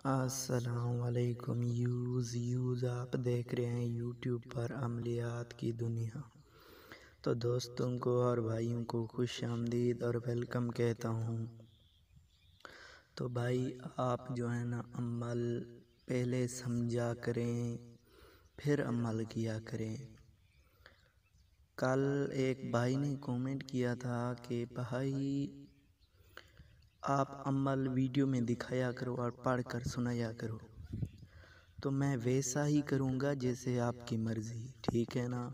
السلام علیکم یوز آپ دیکھ رہے ہیں یوٹیوب پر عملیات کی دنیا۔ تو دوستوں کو اور بھائیوں کو خوش آمدید اور ویلکم کہتا ہوں۔ تو بھائی آپ جو ہے نا عمل پہلے سمجھا کریں پھر عمل کیا کریں۔ کل ایک بھائی نے کومنٹ کیا تھا کہ بھائی آپ عمل ویڈیو میں دکھایا کرو اور پڑھ کر سنایا کرو، تو میں ویسا ہی کروں گا جیسے آپ کی مرضی، ٹھیک ہے نا؟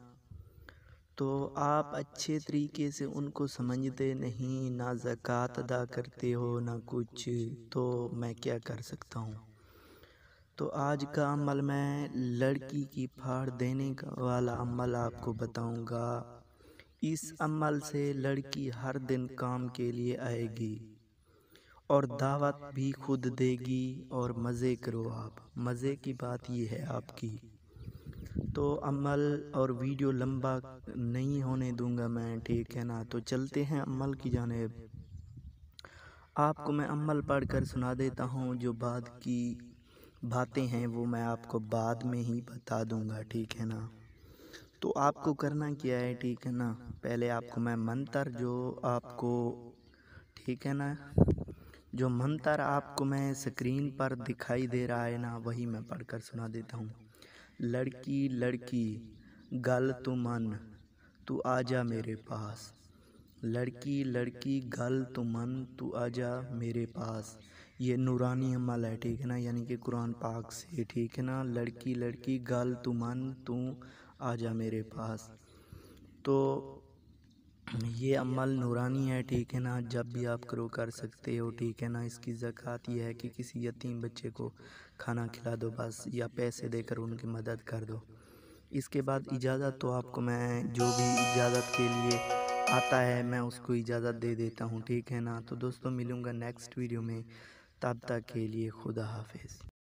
تو آپ اچھے طریقے سے ان کو سمجھتے نہیں، نہ زکوٰۃ ادا کرتے ہو نہ کچھ، تو میں کیا کر سکتا ہوں؟ تو آج کا عمل میں لڑکی کی پھاڑ دینے والا عمل آپ کو بتاؤں گا۔ اس عمل سے لڑکی ہر دن کام کے لیے آئے گی اور دعوت بھی خود دے گی اور مزے کرو آپ۔ مزے کی بات یہ ہے آپ کی۔ تو عمل اور ویڈیو لمبا نہیں ہونے دوں گا میں، ٹھیک ہے نا؟ تو چلتے ہیں عمل کی جانب۔ آپ کو میں عمل پڑھ کر سنا دیتا ہوں، جو بعد کی باتیں ہیں وہ میں آپ کو بعد میں ہی بتا دوں گا، ٹھیک ہے نا؟ تو آپ کو کرنا کیا ہے، ٹھیک ہے نا؟ پہلے آپ کو میں منتر جو آپ کو، ٹھیک ہے نا، جو منتر آپ کو میں سکرین پر دکھائی دے رہا ہے نا، وہی میں پڑھ کر سنا دیتا ہوں۔ لڑکی لڑکی گل تو من تو آجا میرے پاس، لڑکی لڑکی گل تو من تو آجا میرے پاس۔ یہ نورانی عمل ہے، ٹھیک ہے نا، یعنی کہ قرآن پاک سے، ٹھیک ہے نا؟ لڑکی لڑکی گل تو من تو آجا میرے پاس۔ تو یہ عمل نورانی ہے، ٹھیک ہے نا؟ جب بھی آپ کرو کر سکتے ہو، ٹھیک ہے نا؟ اس کی زکوٰۃ یہ ہے کہ کسی یتیم بچے کو کھانا کھلا دو بس، یا پیسے دے کر ان کی مدد کر دو۔ اس کے بعد اجازت تو آپ کو میں جو بھی اجازت کے لیے آتا ہے میں اس کو اجازت دے دیتا ہوں، ٹھیک ہے نا؟ تو دوستوں ملوں گا نیکسٹ ویڈیو میں، تب تک کے لیے خدا حافظ۔